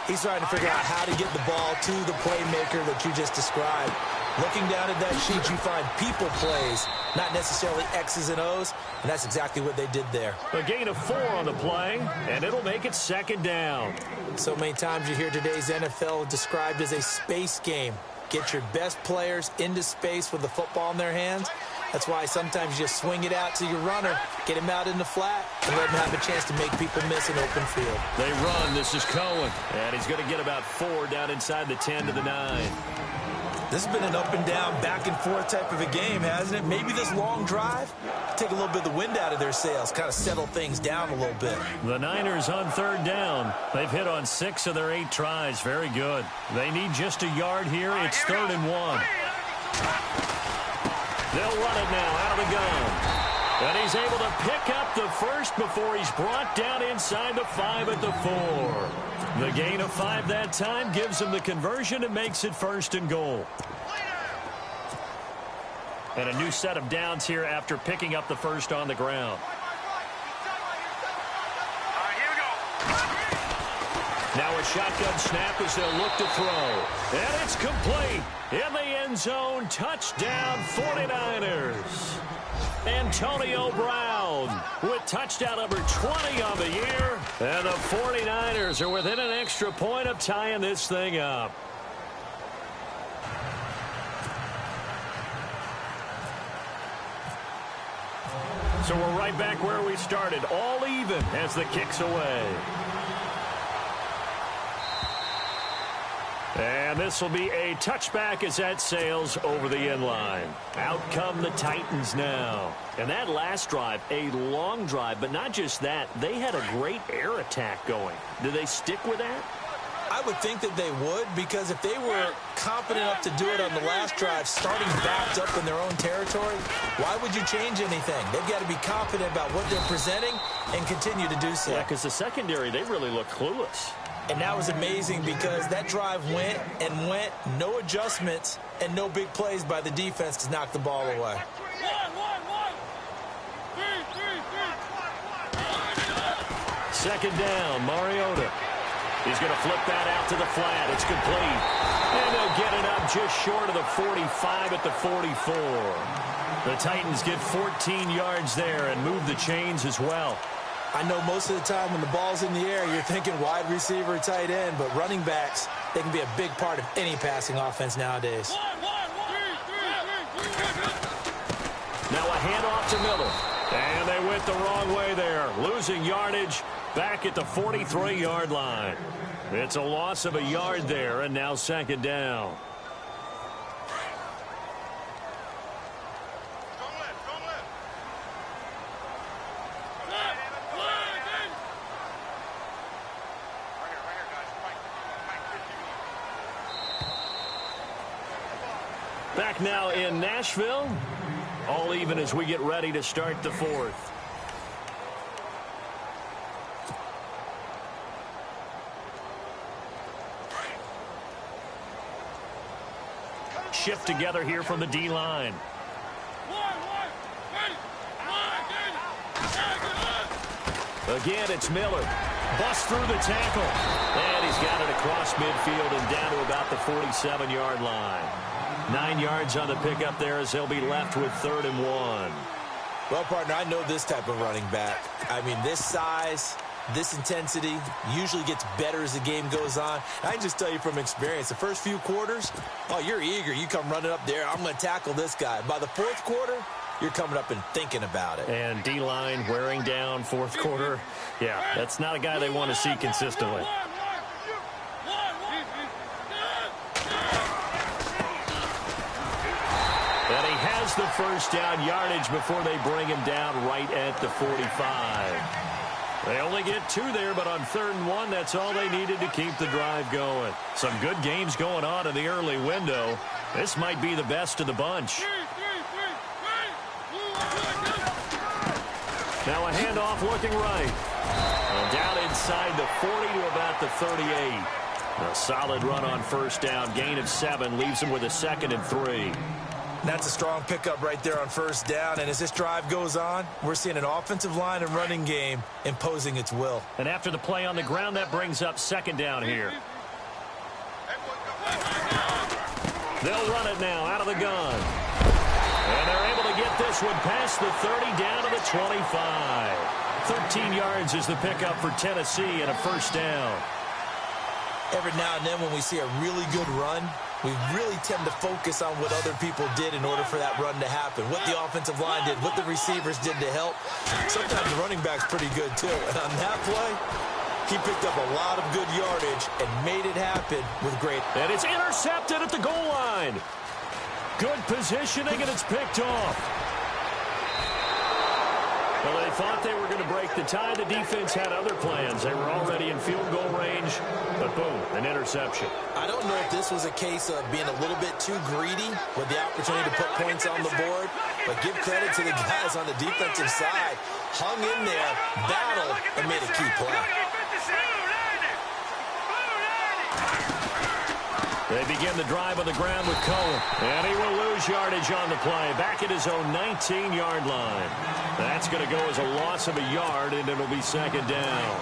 He's trying to figure out how to get the ball to the playmaker that you just described. Looking down at that sheet, you find people plays, not necessarily X's and O's, and that's exactly what they did there. A gain of 4 on the play, and it'll make it second down. So many times you hear today's NFL described as a space game. Get your best players into space with the football in their hands. That's why sometimes you just swing it out to your runner, get him out in the flat, and let him have a chance to make people miss an open field. They run. This is Cohen, and he's going to get about 4 down inside the 10 to the 9. This has been an up-and-down, back-and-forth type of a game, hasn't it? Maybe this long drive, take a little bit of the wind out of their sails, kind of settle things down a little bit. The Niners on third down. They've hit on 6 of their 8 tries. Very good. They need just a yard here. It's third and 1. They'll run it now out of the gun. And he's able to pick up the first before he's brought down inside the 5 at the 4. The gain of 5 that time gives him the conversion and makes it first and goal. And a new set of downs here after picking up the first on the ground. Now a shotgun snap as they'll look to throw. And it's complete. In the end zone, touchdown 49ers. Antonio Brown with touchdown number 20 on the year. And the 49ers are within an extra point of tying this thing up. So we're right back where we started, all even as the kick's away. And this will be a touchback as that sails over the end line. Out come the Titans now. And that last drive, a long drive, but not just that. They had a great air attack going. Do they stick with that? I would think that they would, because if they were confident enough to do it on the last drive, starting backed up in their own territory, why would you change anything? They've got to be confident about what they're presenting and continue to do so. Yeah, because the secondary, they really look clueless. And that was amazing because that drive went and went, no adjustments, and no big plays by the defense to knock the ball away. Second down, Mariota. He's going to flip that out to the flat. It's complete. And they'll get it up just short of the 45 at the 44. The Titans get 14 yards there and move the chains as well. I know most of the time when the ball's in the air, you're thinking wide receiver, tight end, but running backs, they can be a big part of any passing offense nowadays. Now a handoff to Miller. And they went the wrong way there, losing yardage back at the 43-yard line. It's a loss of a yard there, and now second down. Back now in Nashville. All even as we get ready to start the fourth. Shift together here from the D-line. Again, it's Miller. Bust through the tackle. And he's got it across midfield and down to about the 47-yard line. 9 yards on the pickup there as they'll be left with 3rd and 1. Well, partner, I know this type of running back. I mean, this size, this intensity usually gets better as the game goes on. I can just tell you from experience, the first few quarters, oh, you're eager. You come running up there, I'm going to tackle this guy. By the 4th quarter, you're coming up and thinking about it. And D-line wearing down 4th quarter. Yeah, that's not a guy they want to see consistently. And he has the first down yardage before they bring him down right at the 45. They only get 2 there, but on 3rd and 1, that's all they needed to keep the drive going. Some good games going on in the early window. This might be the best of the bunch. Now a handoff looking right. And down inside the 40 to about the 38. A solid run on first down. Gain of 7 leaves him with a 2nd and 3. That's a strong pickup right there on first down. And as this drive goes on, we're seeing an offensive line and running game imposing its will. And after the play on the ground, that brings up 2nd down here. They'll run it now out of the gun. And they're able to get this one past the 30 down to the 25. 13 yards is the pickup for Tennessee and a first down. Every now and then when we see a really good run, we really tend to focus on what other people did in order for that run to happen. What the offensive line did, what the receivers did to help. Sometimes the running back's pretty good too. And on that play, he picked up a lot of good yardage and made it happen with great. And it's intercepted at the goal line. Good positioning, and it's picked off. Well, they thought they were going to break the tie. The defense had other plans. They were already in field goal range, but boom, an interception. I don't know if this was a case of being a little bit too greedy with the opportunity to put points on the board, but give credit to the guys on the defensive side. Hung in there, battled, and made a key play. They begin the drive on the ground with Cohen. And he will lose yardage on the play. Back at his own 19-yard line. That's going to go as a loss of a yard, and it'll be 2nd down.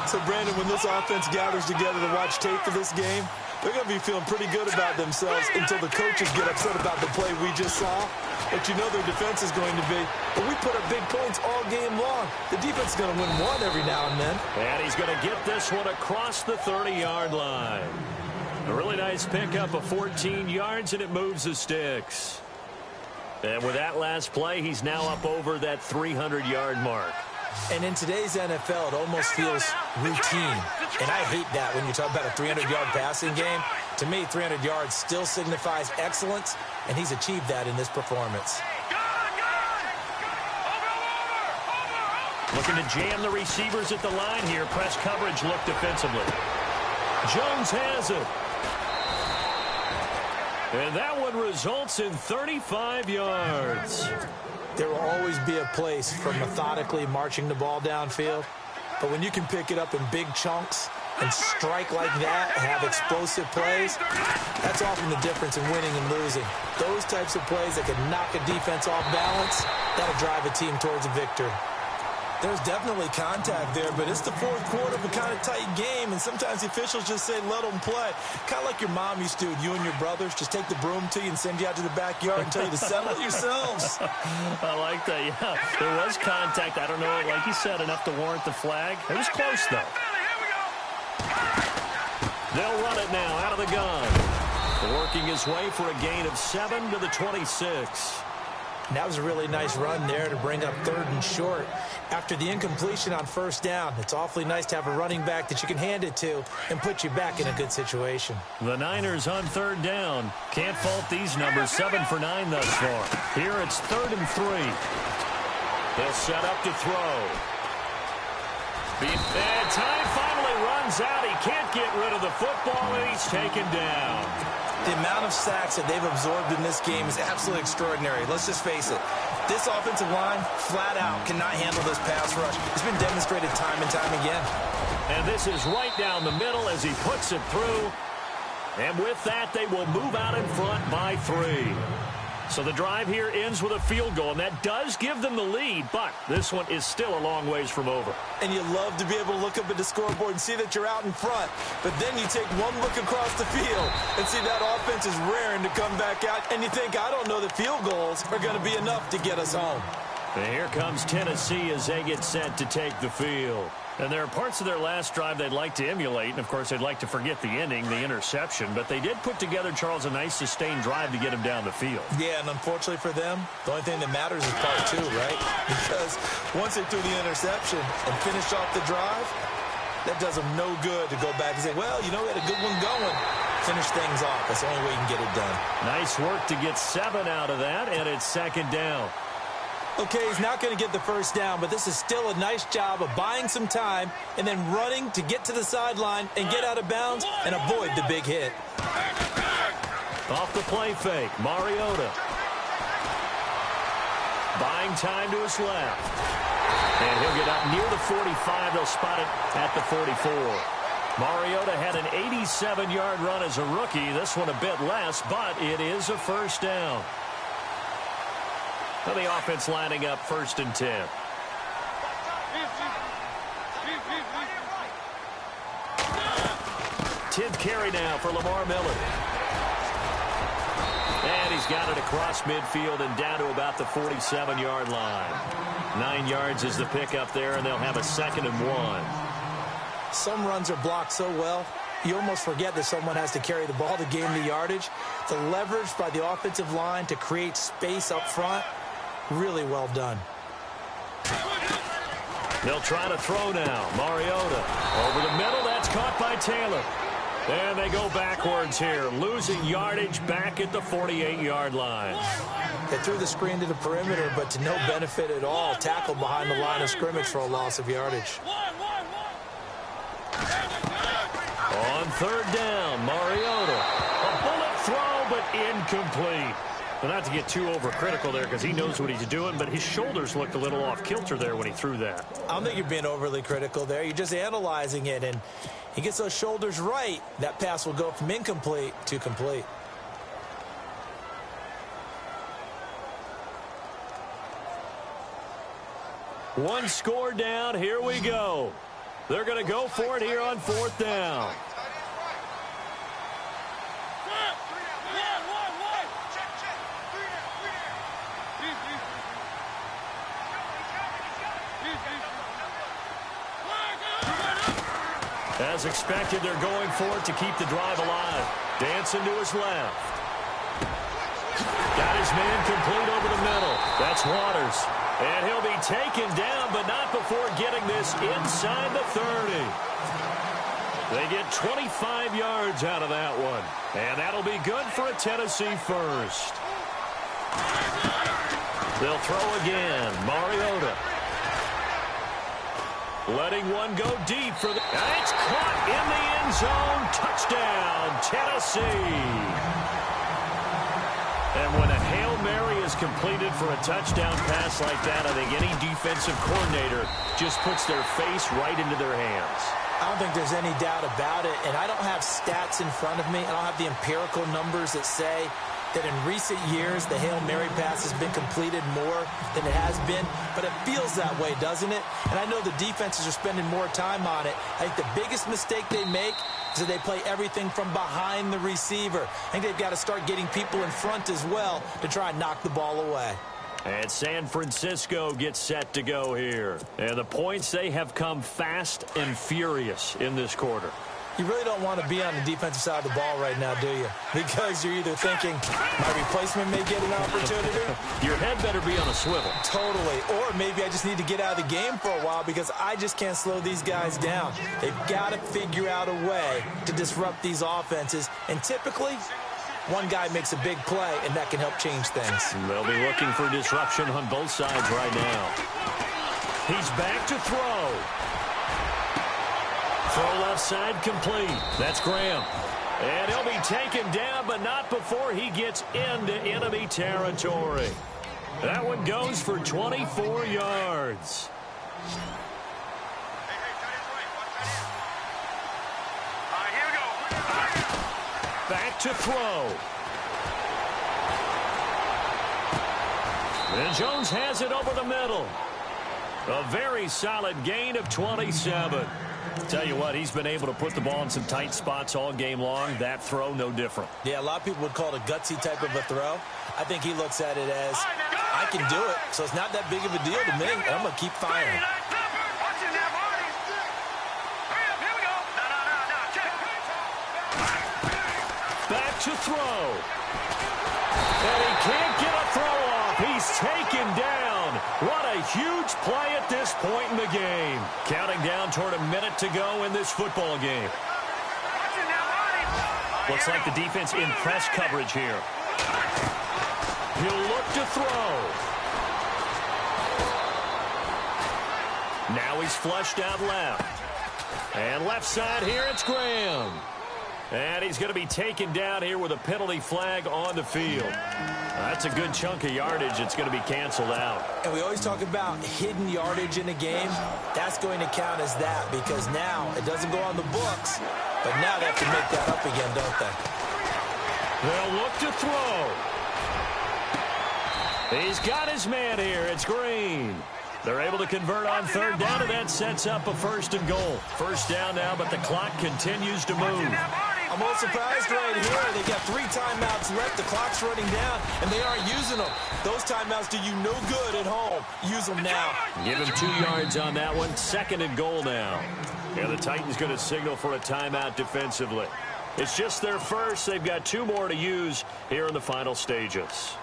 So, Brandon, when this offense gathers together to watch tape for this game, they're going to be feeling pretty good about themselves until the coaches get upset about the play we just saw. But you know their defense is going to be, but we put up big points all game long. The defense is going to win one every now and then. And he's going to get this one across the 30-yard line. A really nice pickup of 14 yards, and it moves the sticks. And with that last play, he's now up over that 300-yard mark. And in today's NFL, it almost feels routine. And I hate that when you talk about a 300-yard passing game. To me, 300 yards still signifies excellence, and he's achieved that in this performance. Looking to jam the receivers at the line here. Press coverage look defensively. Jones has it. And that one results in 35 yards. There will always be a place for methodically marching the ball downfield. But when you can pick it up in big chunks and strike like that, have explosive plays, that's often the difference in winning and losing. Those types of plays that can knock a defense off balance, that'll drive a team towards a victory. There's definitely contact there, but it's the fourth quarter of a kind of tight game, and sometimes the officials just say, let them play. Kind of like your mom used to with you and your brothers. Just take the broom to you and send you out to the backyard and tell you to settle it yourselves. I like that, yeah. There was contact. I don't know, like you said, enough to warrant the flag. It was close, though. They'll run it now out of the gun. Working his way for a gain of 7 to the 26. And that was a really nice run there to bring up 3rd and short. After the incompletion on 1st down, it's awfully nice to have a running back that you can hand it to and put you back in a good situation. The Niners on 3rd down. Can't fault these numbers. 7 for 9 thus far. Here it's 3rd and 3. They'll set up to throw. And time finally runs out. He can't get rid of the football, and he's taken down. The amount of sacks that they've absorbed in this game is absolutely extraordinary. Let's just face it. This offensive line, flat out, cannot handle this pass rush. It's been demonstrated time and time again. And this is right down the middle as he puts it through. And with that, they will move out in front by 3. So the drive here ends with a field goal, and that does give them the lead, but this one is still a long ways from over. And you love to be able to look up at the scoreboard and see that you're out in front. But then you take one look across the field and see that offense is raring to come back out, and you think, I don't know that field goals are going to be enough to get us home. And here comes Tennessee as they get set to take the field. And there are parts of their last drive they'd like to emulate, and of course they'd like to forget the ending, the interception, but they did put together, Charles, a nice sustained drive to get him down the field. Yeah, and unfortunately for them, the only thing that matters is part 2, right? Because once they threw the interception and finished off the drive, that does them no good to go back and say, well, you know, we had a good one going. Finish things off. That's the only way you can get it done. Nice work to get 7 out of that, and it's 2nd down. Okay, he's not going to get the 1st down, but this is still a nice job of buying some time and then running to get to the sideline and get out of bounds and avoid the big hit. Off the play fake, Mariota. Buying time to his left. And he'll get up near the 45. They'll spot it at the 44. Mariota had an 87-yard run as a rookie. This one a bit less, but it is a 1st down. Well, the offense lining up 1st and 10. 10th carry now for Lamar Miller. And he's got it across midfield and down to about the 47-yard line. 9 yards is the pickup there, and they'll have a 2nd and 1. Some runs are blocked so well, you almost forget that someone has to carry the ball to gain the yardage. The leverage by the offensive line to create space up front, really well done. They'll try to throw now. Mariota over the middle. That's caught by Taylor. And they go backwards here, losing yardage back at the 48-yard line. They threw the screen to the perimeter, but to no benefit at all. Tackled behind the line of scrimmage for a loss of yardage. On 3rd down, Mariota. A bullet throw, but incomplete. Well, not to get too overcritical there because he knows what he's doing, but his shoulders looked a little off kilter there when he threw that. I don't think you're being overly critical there. You're just analyzing it, and he gets those shoulders right. That pass will go from incomplete to complete. One score down. Here we go. They're going to go for it here on 4th down. As expected, they're going for it to keep the drive alive. Dancing to his left. Got his man complete over the middle. That's Waters. And he'll be taken down, but not before getting this inside the 30. They get 25 yards out of that one. And that'll be good for a Tennessee first. They'll throw again. Mariota. Letting one go deep for the... It's caught in the end zone. Touchdown, Tennessee. And when a Hail Mary is completed for a touchdown pass like that, I think any defensive coordinator just puts their face right into their hands. I don't think there's any doubt about it, and I don't have stats in front of me. I don't have the empirical numbers that say that in recent years the Hail Mary pass has been completed more than it has been, but it feels that way, doesn't it? And I know the defenses are spending more time on it. I think the biggest mistake they make is that they play everything from behind the receiver. I think they've got to start getting people in front as well to try and knock the ball away. And San Francisco gets set to go here. And the points, they have come fast and furious in this quarter. You really don't want to be on the defensive side of the ball right now, do you? Because you're either thinking, my replacement may get an opportunity. Your head better be on a swivel. Totally. Or maybe I just need to get out of the game for a while because I just can't slow these guys down. They've got to figure out a way to disrupt these offenses. And typically, one guy makes a big play, and that can help change things. They'll be looking for disruption on both sides right now. He's back to throw. Throw left side complete. That's Graham. And he'll be taken down, but not before he gets into enemy territory. That one goes for 24 yards. Here we go. Back to throw. And Jones has it over the middle. A very solid gain of 27. Tell you what, he's been able to put the ball in some tight spots all game long. That throw, no different. Yeah, a lot of people would call it a gutsy type of a throw. I think he looks at it as, I can do it, so it's not that big of a deal to me. I'm going to keep firing. Back to throw. And he can't get a throw off. He's taken down. What a huge play at this point in the game. Counting down toward a minute to go in this football game. Looks like the defense in press coverage here. He'll look to throw. Now he's flushed out left. And left side here, it's Graham. And he's going to be taken down here with a penalty flag on the field. That's a good chunk of yardage. It's going to be canceled out. And we always talk about hidden yardage in a game. That's going to count as that because now it doesn't go on the books, but now they have to make that up again, don't they? They'll look to throw. He's got his man here. It's Green. They're able to convert on third down, and that sets up a 1st and goal. First down now, but the clock continues to move. I'm a little surprised right here. They got 3 timeouts left. The clock's running down, and they aren't using them. Those timeouts do you no good at home. Use them now. Give him 2 yards on that one. 2nd and goal now. And the Titans going to signal for a timeout defensively. It's just their first. They've got 2 more to use here in the final stages.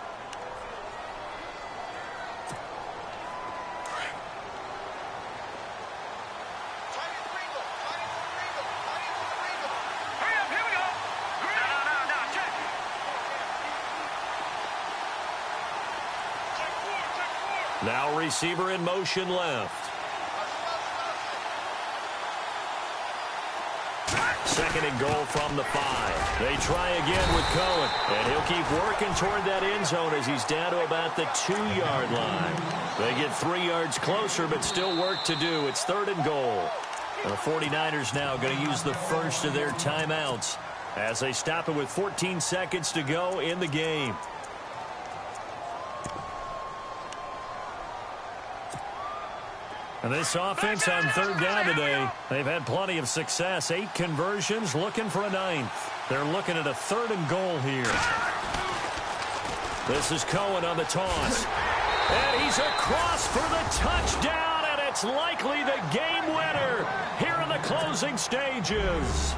Now receiver in motion left. 2nd and goal from the 5. They try again with Cohen. And he'll keep working toward that end zone as he's down to about the 2-yard line. They get 3 yards closer, but still work to do. It's 3rd and goal. And the 49ers now going to use the first of their timeouts as they stop it with 14 seconds to go in the game. And this offense on 3rd down today, they've had plenty of success. 8 conversions, looking for a 9th. They're looking at a 3rd and goal here. This is Cohen on the toss. And he's across for the touchdown, and it's likely the game winner here in the closing stages.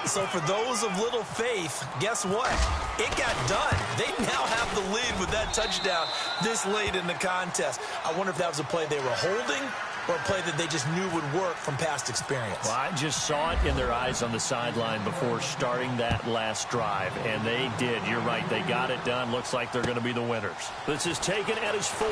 So for those of little faith, guess what? It got done. They now have the lead with that touchdown this late in the contest. I wonder if that was a play they were holding or a play that they just knew would work from past experience. Well, I just saw it in their eyes on the sideline before starting that last drive, and they did. You're right. They got it done. Looks like they're going to be the winners. This is taken at his 4.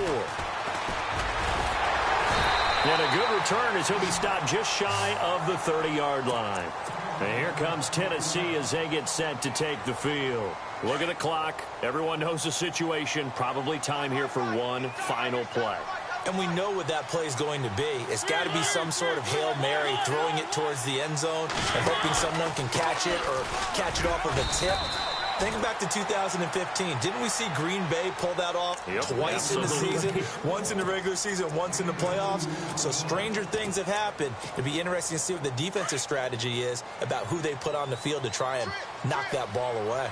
And a good return as he'll be stopped just shy of the 30-yard line. And here comes Tennessee as they get set to take the field. Look at the clock. Everyone knows the situation. Probably time here for one final play. And we know what that play is going to be. It's got to be some sort of Hail Mary, throwing it towards the end zone and hoping someone can catch it or catch it off of a tip. Think back to 2015. Didn't we see Green Bay pull that off twice in the season? Once in the regular season, once in the playoffs. So stranger things have happened. It'd be interesting to see what the defensive strategy is about who they put on the field to try and knock that ball away.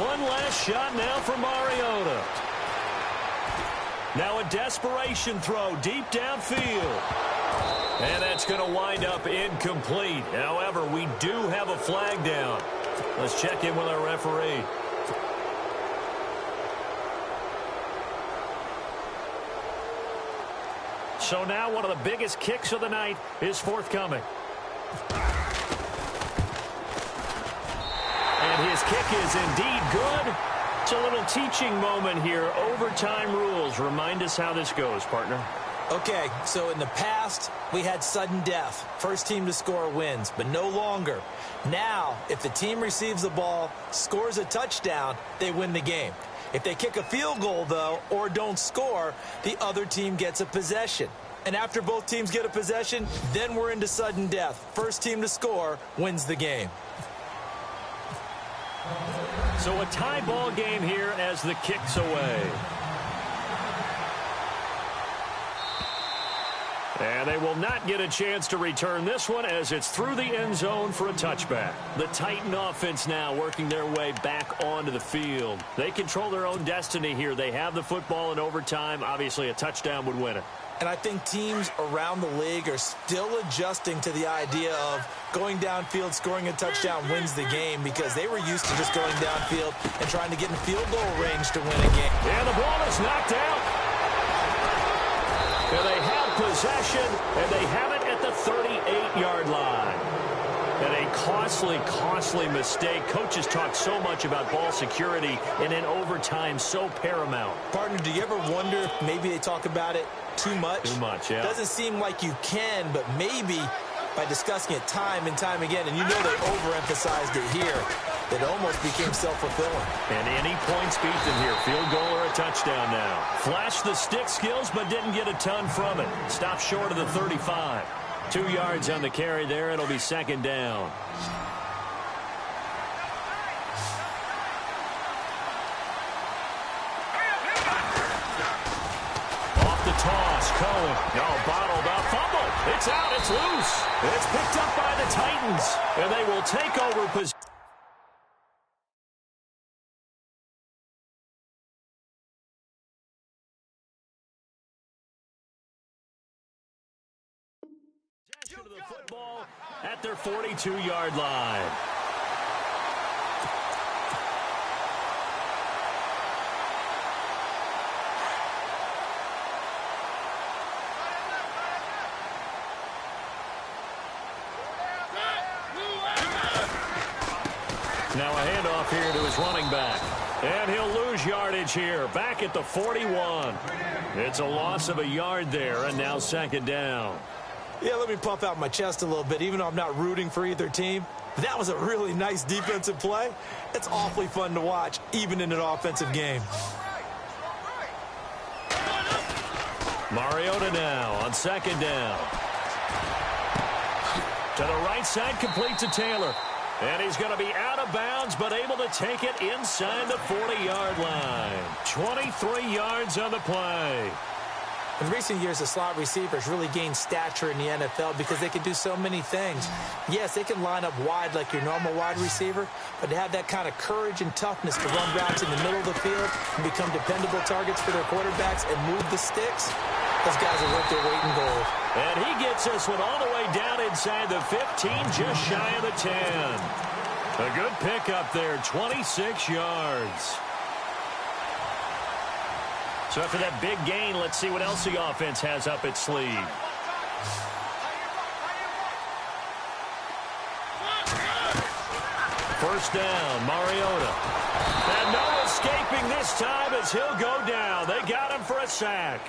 One last shot now for Mariota. Now a desperation throw deep downfield. And that's going to wind up incomplete. However, we do have a flag down. Let's check in with our referee. So now one of the biggest kicks of the night is forthcoming. And his kick is indeed good. It's a little teaching moment here. Overtime rules. Remind us how this goes, partner. Okay, so in the past, we had sudden death. First team to score wins, but no longer. Now, if the team receives the ball, scores a touchdown, they win the game. If they kick a field goal, though, or don't score, the other team gets a possession. And after both teams get a possession, then we're into sudden death. First team to score wins the game. So a tie ball game here as the kick's away. And they will not get a chance to return this one as it's through the end zone for a touchback. The Titan offense now working their way back onto the field. They control their own destiny here. They have the football in overtime. Obviously, a touchdown would win it. And I think teams around the league are still adjusting to the idea of going downfield, scoring a touchdown wins the game, because they were used to just going downfield and trying to get in field goal range to win a game. And the ball is knocked out. And they have possession, and they have it at the 38-yard line. And a costly mistake. Coaches talk so much about ball security, and in overtime, so paramount. Partner, do you ever wonder if maybe they talk about it too much? Too much, yeah. Doesn't seem like you can, but maybe by discussing it time and time again, and you know they overemphasized it here, it almost became self-fulfilling. And any points beat them here. Field goal or a touchdown now. Flashed the stick skills, but didn't get a ton from it. Stopped short of the 35. 2 yards on the carry there. It'll be second down. Off the toss, Cohen. No, bottled up, fumble. It's out, it's loose. It's picked up by the Titans, and they will take over possession. To the football at their 42-yard line. Now a handoff here to his running back. And he'll lose yardage here, back at the 41. It's a loss of a yard there, and now second down. Yeah, let me puff out my chest a little bit, even though I'm not rooting for either team. That was a really nice defensive play. It's awfully fun to watch, even in an offensive game. Mariota now on second down. To the right side, complete to Taylor. And he's going to be out of bounds, but able to take it inside the 40-yard line. 23 yards on the play. In recent years, the slot receivers really gained stature in the NFL because they can do so many things. Yes, they can line up wide like your normal wide receiver, but to have that kind of courage and toughness to run routes in the middle of the field and become dependable targets for their quarterbacks and move the sticks, those guys are worth their weight in gold. And he gets this one all the way down inside the 15, just shy of the 10. A good pickup there, 26 yards. So after that big gain, let's see what else the offense has up its sleeve. First down, Mariota. And no escaping this time as he'll go down. They got him for a sack.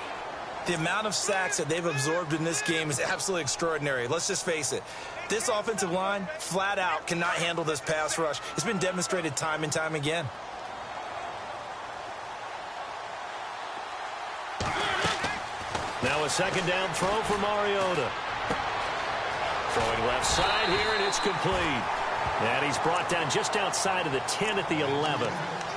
The amount of sacks that they've absorbed in this game is absolutely extraordinary. Let's just face it. This offensive line, flat out, cannot handle this pass rush. It's been demonstrated time and time again. Now a second down throw for Mariota. Throwing left side here, and it's complete. And he's brought down just outside of the 10 at the 11.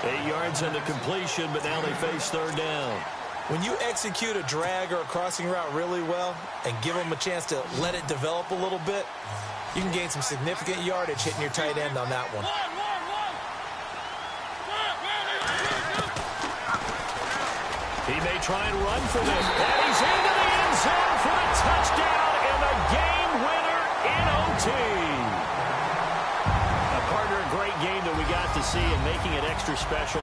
8 yards on the completion, but now they face third down. When you execute a drag or a crossing route really well and give them a chance to let it develop a little bit, you can gain some significant yardage hitting your tight end on that one. He may try and run for this. And he's into the end zone for a touchdown and the game winner in OT. A partner, a great game that we got to see and making it extra special.